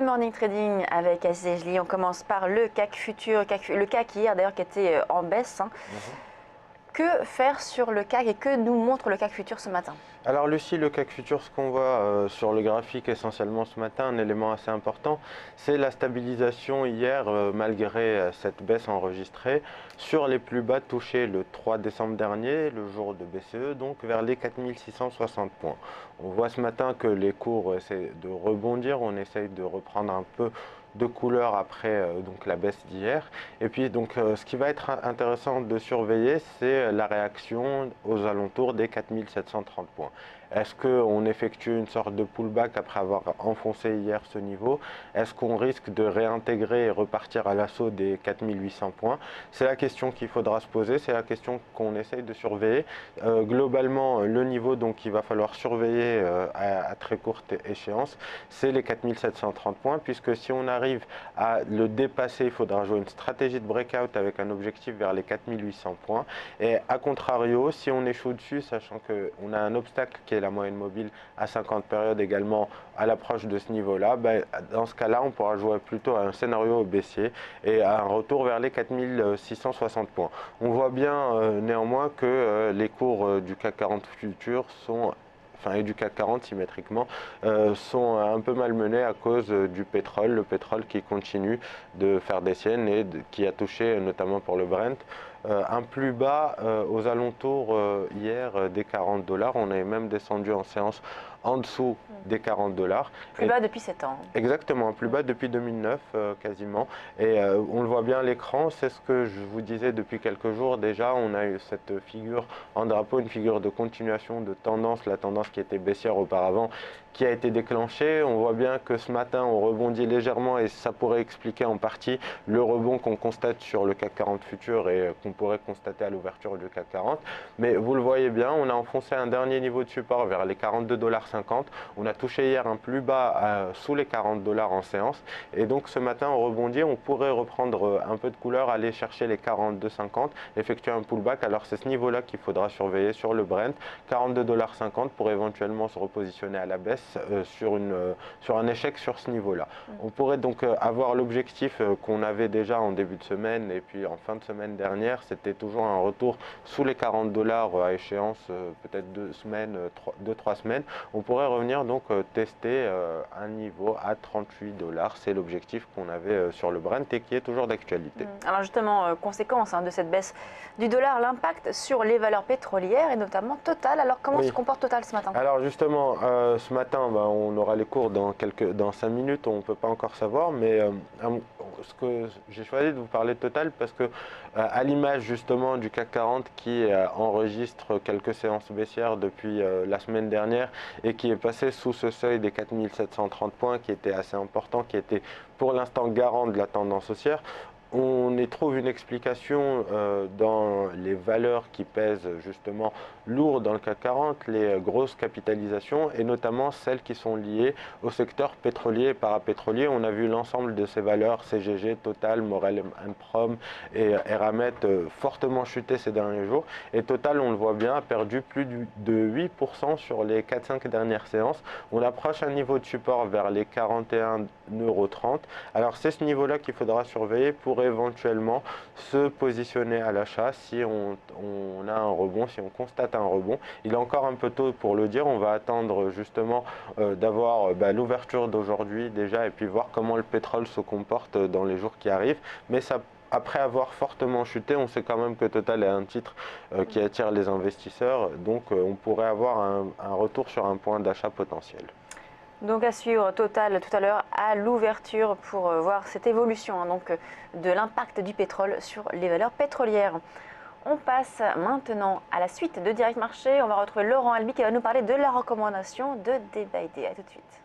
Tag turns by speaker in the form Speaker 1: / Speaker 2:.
Speaker 1: Le morning trading avec Aziz Ejli. On commence par le CAC futur, le CAC hier d'ailleurs qui était en baisse. Que faire sur le CAC et que nous montre le CAC futur ce matin?
Speaker 2: Alors Lucie, le CAC futur, ce qu'on voit sur le graphique essentiellement ce matin, un élément assez important, c'est la stabilisation hier, malgré cette baisse enregistrée, sur les plus bas touchés le 3 décembre dernier, le jour de BCE, donc vers les 4660 points. On voit ce matin que les cours essaient de rebondir, on essaye de reprendre un peu de couleur après donc la baisse d'hier. Et puis donc ce qui va être intéressant de surveiller, c'est la réaction aux alentours des 4730 points. Est-ce qu'on effectue une sorte de pullback après avoir enfoncé hier ce niveau? Est-ce qu'on risque de réintégrer et repartir à l'assaut des 4800 points? C'est la question qu'il faudra se poser, c'est la question qu'on essaye de surveiller. Globalement, le niveau donc qu'il va falloir surveiller à très courte échéance, c'est les 4730 points, puisque si on arrive à le dépasser, il faudra jouer une stratégie de breakout avec un objectif vers les 4800 points. Et à contrario, si on échoue dessus, sachant qu'on a un obstacle qui est la moyenne mobile à 50 périodes également à l'approche de ce niveau-là, dans ce cas-là, on pourra jouer plutôt à un scénario baissier et à un retour vers les 4660 points. On voit bien néanmoins que les cours du CAC 40 futur et du CAC 40 symétriquement, sont un peu malmenés à cause du pétrole, le pétrole qui continue de faire des siennes et qui a touché notamment pour le Brent un plus bas aux alentours hier des 40 $. On est même descendu en séance en dessous des 40 $.
Speaker 1: Plus bas depuis 7 ans.
Speaker 2: Exactement, plus bas depuis 2009 quasiment. Et on le voit bien à l'écran, c'est ce que je vous disais depuis quelques jours déjà. On a eu cette figure en drapeau, une figure de continuation de tendance, la tendance qui était baissière auparavant, qui a été déclenchée. On voit bien que ce matin on rebondit légèrement et ça pourrait expliquer en partie le rebond qu'on constate sur le CAC 40 futur et qu'on pourrait constater à l'ouverture du CAC 40. Mais vous le voyez bien, on a enfoncé un dernier niveau de support vers les 42,50 $. On a touché hier un plus bas sous les 40 $ en séance. Et donc ce matin on rebondit, on pourrait reprendre un peu de couleur, aller chercher les 42,50 $, effectuer un pullback. Alors c'est ce niveau-là qu'il faudra surveiller sur le Brent, 42,50 $ pour éventuellement se repositionner à la baisse sur un échec sur ce niveau-là. On pourrait donc avoir l'objectif qu'on avait déjà en début de semaine et puis en fin de semaine dernière, c'était toujours un retour sous les 40 $ à échéance peut-être 2-3 semaines. On pourrait revenir donc tester un niveau à 38 $. C'est l'objectif qu'on avait sur le Brent et qui est toujours d'actualité.
Speaker 1: Alors justement, conséquence de cette baisse du dollar, l'impact sur les valeurs pétrolières et notamment Total. Alors comment se comporte Total ce matin?
Speaker 2: Alors justement, ce matin, on aura les cours dans 5 minutes, on ne peut pas encore savoir, mais ce que j'ai choisi de vous parler de Total parce que à l'image justement du CAC 40 qui enregistre quelques séances baissières depuis la semaine dernière et qui est passé sous ce seuil des 4730 points qui était assez important, qui était pour l'instant garant de la tendance haussière. On y trouve une explication dans les valeurs qui pèsent justement lourd dans le CAC 40, les grosses capitalisations et notamment celles qui sont liées au secteur pétrolier et parapétrolier. On a vu l'ensemble de ces valeurs, CGG, Total, Morel & Prom et Eramet fortement chuter ces derniers jours. Et Total, on le voit bien, a perdu plus de 8% sur les 4-5 dernières séances. On approche un niveau de support vers les 41,30 €. Alors c'est ce niveau-là qu'il faudra surveiller pour éventuellement se positionner à l'achat si on a un rebond, si on constate un rebond. Il est encore un peu tôt pour le dire, on va attendre justement d'avoir l'ouverture d'aujourd'hui déjà et puis voir comment le pétrole se comporte dans les jours qui arrivent. Mais ça, après avoir fortement chuté, on sait quand même que Total est un titre qui attire les investisseurs, donc on pourrait avoir un retour sur un point d'achat potentiel.
Speaker 1: Donc à suivre Total tout à l'heure à l'ouverture pour voir cette évolution de l'impact du pétrole sur les valeurs pétrolières. On passe maintenant à la suite de Direct Marché. On va retrouver Laurent Albi qui va nous parler de la recommandation de Day by Day. A tout de suite.